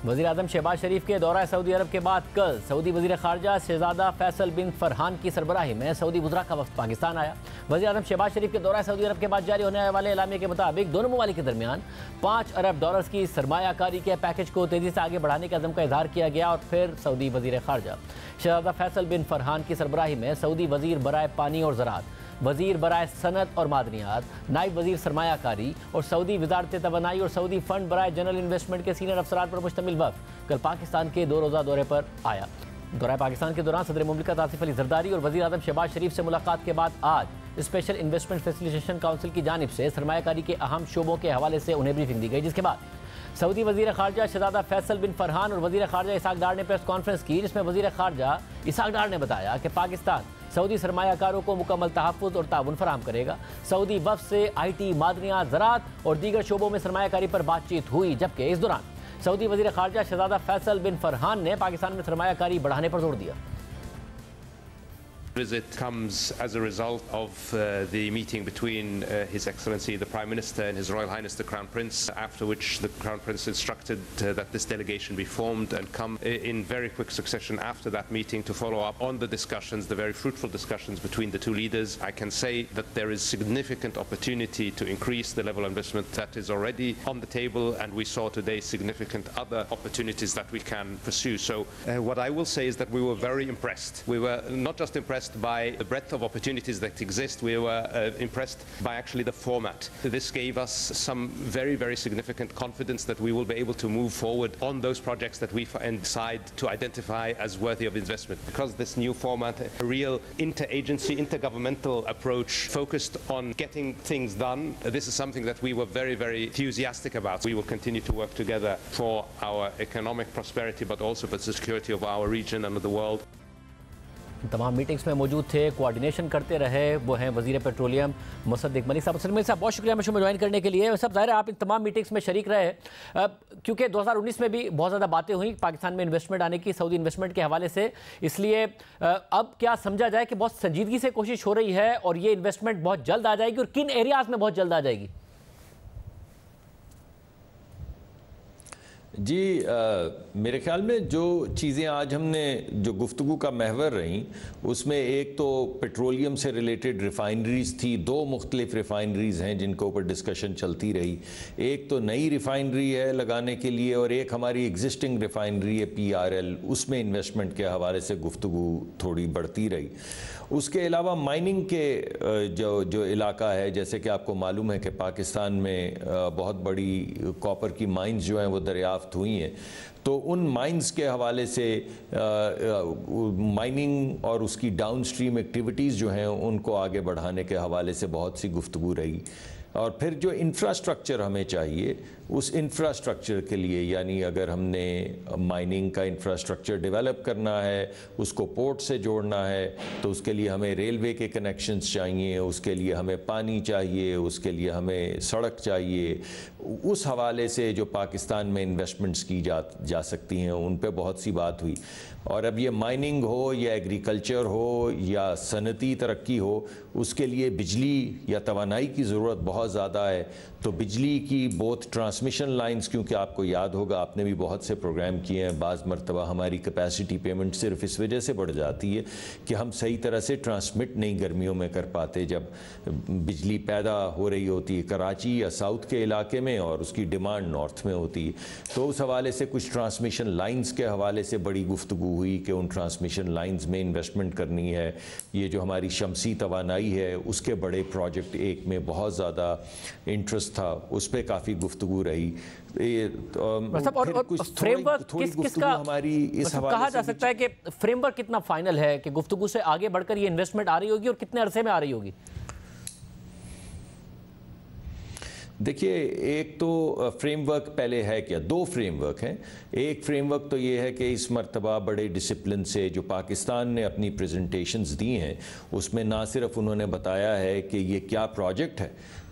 وزیر اعظم شہباز شریف کے دورہ سعودی عرب کے بعد کل سعودی وزیر خارجہ شہزادہ فیصل بن فرحان کی سربراہی میں سعودی وزراء کا وفد پاکستان آیا۔ وزیر اعظم شہباز شریف کے دورہ سعودی عرب کے بعد جاری ہونے والے اعلامیے کے مطابق دونوں ممالک کے درمیان 5 ارب ڈالرز کی سرمایہ کاری کے پیکج کو تیزی سے آگے بڑھانے کے عزم کا اظہار کیا گیا، اور پھر سعودی وزیر خارجہ شہزادہ فیصل بن فرحان کی سربراہی میں سعودی وزیر برائے پانی اور زراعت، وزیر برائے صنعت اور معدنیات، نائب وزیر سرمایہ کاری اور سعودی وزارت توانائی اور سعودی فنڈ برائے جنرل انویسٹمنٹ کے سینئر افسران پر مشتمل وفد کل پاکستان کے 2 روزہ دورے پر آیا۔ دورہ پاکستان کے دوران صدر مملکت آصف علی زرداری اور وزیر اعظم شہباز شریف سے ملاقات کے بعد آج اسپیشل انویسٹمنٹ فیسیلیٹیشن کونسل کی جانب سے سرمایہ کاری کے اہم شعبوں کے حوالے سے انہیں بریفنگ دی گئی، جس کے بعد سعودی وزیر خارجہ شہزادہ فیصل بن فرحان اور وزیر خارجہ اسحاق ڈار نے پریس کانفرنس کی، جس میں وزیر خارجہ اسحاق ڈار نے بتایا کہ پاکستان سعودی سرمایہ کاروں کو مکمل تحفظ اور تعاون فراہم کرے گا۔ سعودی وفد سے آئی ٹی، معدنیات، زراعت اور دیگر شعبوں میں سرمایہ کاری پر بات چیت ہوئی، جبکہ اس دوران سعودی وزیر خارجہ شہزادہ فیصل بن فرحان نے پاکستان میں سرمایہ کاری بڑھانے پر زور دیا۔ Visit comes as a result of the meeting between His Excellency the Prime Minister and His Royal Highness the Crown Prince, after which the Crown Prince instructed that this delegation be formed and come in very quick succession after that meeting to follow up on the discussions, the very fruitful discussions between the two leaders. I can say that there is significant opportunity to increase the level of investment that is already on the table, and we saw today significant other opportunities that we can pursue. So what I will say is that we were very impressed. We were not just impressed by the breadth of opportunities that exist, we were impressed by actually the format. This gave us some very, very significant confidence that we will be able to move forward on those projects that we decide to identify as worthy of investment. Because this new format, a real interagency, intergovernmental approach focused on getting things done, this is something that we were very, very enthusiastic about. We will continue to work together for our economic prosperity, but also for the security of our region and of the world. تمام meetings میں موجود تھے، coordination کرتے رہے، وہ ہیں وزیر petroleum مصدق ملک صاحب۔ ملک صاحب بہت شکریہ شو میں جوائن کرنے کے لیے۔ سب ظاہر ہے آپ ان تمام میٹنگز میں شریک رہے، کیونکہ 2019 میں بھی بہت زیادہ باتیں ہوئیں پاکستان میں انویسٹمنٹ آنے کی، سعودی انویسٹمنٹ کے حوالے سے، اس لیے اب کیا سمجھا جائے کہ بہت سنجیدگی سے کوشش ہو رہی ہے اور یہ انویسٹمنٹ بہت جلد آ جائے گی، اور کن ایریاز میں بہت جلد آ جائے گی؟ جی میرے خیال میں جو چیزیں آج ہم نے جو گفتگو کا محور رہیں، اس میں ایک تو پیٹرولیم سے ریلیٹڈ ریفائنریز تھی، 2 مختلف ریفائنریز ہیں جن کے اوپر ڈسکشن چلتی رہی۔ ایک تو نئی ریفائنری ہے لگانے کے لیے، اور ایک ہماری ایگزسٹنگ ریفائنری ہے PRL، اس میں انویسٹمنٹ کے حوالے سے گفتگو تھوڑی بڑھتی رہی۔ اس کے علاوہ مائننگ کے جو علاقہ ہے، جیسے کہ آپ کو معلوم ہے کہ پاکستان میں بہت بڑی کاپر کی مائنز جو ہیں وہ دریافت ہوئی ہیں، تو ان مائنز کے حوالے سے مائننگ اور اس کی ڈاؤن سٹریم ایکٹیویٹیز جو ہیں ان کو آگے بڑھانے کے حوالے سے بہت سی گفتگو رہی۔ اور پھر جو انفراسٹرکچر ہمیں چاہیے، اس انفراسٹرکچر کے لیے، یعنی اگر ہم نے مائننگ کا انفراسٹرکچر ڈیولپ کرنا ہے، اس کو پورٹ سے جوڑنا ہے، تو اس کے لیے ہمیں ریلوے کے کنیکشنز چاہیے، اس کے لیے ہمیں پانی چاہیے، اس کے لیے ہمیں سڑک چاہیے۔ اس حوالے سے جو پاکستان میں انویسٹمنٹس کی جا سکتی ہیں، ان پہ بہت سی بات ہوئی۔ اور اب یہ مائننگ ہو یا ایگریکلچر ہو یا صنعتی ترقی ہو، اس کے لیے بجلی یا توانائی کی ضرورت بہت زیادہ ہے۔ تو بجلی کی بہت ٹرانسمیشن لائنز، کیونکہ آپ کو یاد ہوگا آپ نے بھی بہت سے پروگرام کیے ہیں، بعض مرتبہ ہماری کیپیسٹی پیمنٹ صرف اس وجہ سے بڑھ جاتی ہے کہ ہم صحیح طرح سے ٹرانسمٹ نہیں گرمیوں میں کر پاتے، جب بجلی پیدا ہو رہی ہوتی ہے کراچی یا ساؤتھ کے علاقے میں اور اس کی ڈیمانڈ نارتھ میں ہوتی ہے۔ تو اس حوالے سے کچھ ٹرانسمیشن لائنز کے حوالے سے بڑی گفتگو ہوئی کہ ان ٹرانسمیشن لائنز میں انویسٹمنٹ کرنی ہے۔ یہ جو ہماری شمسی توانائی ہے، اس کے بڑے پروجیکٹ ایک میں بہت زیادہ انٹرسٹ تھا، اس پہ کافی گفتگو رہی۔ فریم ورک کس کا کہا جا سکتا ہے کہ فریم ورک کتنا فائنل ہے کہ گفتگو سے آگے بڑھ کر یہ انویسٹمنٹ آ رہی ہوگی، اور کتنے عرصے میں آ رہی ہوگی؟ دیکھیے، ایک تو فریم ورک پہلے ہے کیا، 2 فریم ورک ہیں۔ ایک فریم ورک تو یہ ہے کہ اس مرتبہ بڑے ڈسپلن سے جو پاکستان نے اپنی پریزنٹیشنز دی ہیں، اس میں نہ صرف انہوں نے بتایا ہے کہ یہ کیا پروجیکٹ ہے،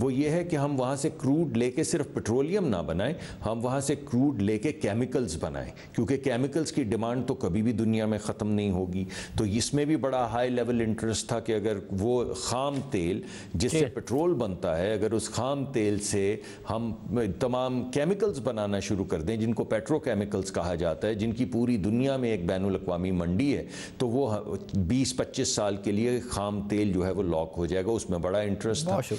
وہ یہ ہے کہ ہم وہاں سے کروڈ لے کے صرف پیٹرولیم نہ بنائیں، ہم وہاں سے کروڈ لے کے کیمیکلز بنائیں، کیونکہ کیمیکلز کی ڈیمانڈ تو کبھی بھی دنیا میں ختم نہیں ہوگی۔ تو اس میں بھی بڑا ہائی لیول انٹرسٹ تھا کہ اگر وہ خام تیل جس سے پیٹرول بنتا ہے، اگر اس خام تیل سے ہم تمام کیمیکلز بنانا شروع کر دیں جن کو پیٹرو کیمیکلز کہا جاتا ہے، جن کی پوری دنیا میں ایک بین الاقوامی منڈی ہے، تو وہ 20-25 سال کے لیے خام تیل جو ہے وہ لاک ہو جائے گا۔ اس میں بڑا انٹرسٹ تھا۔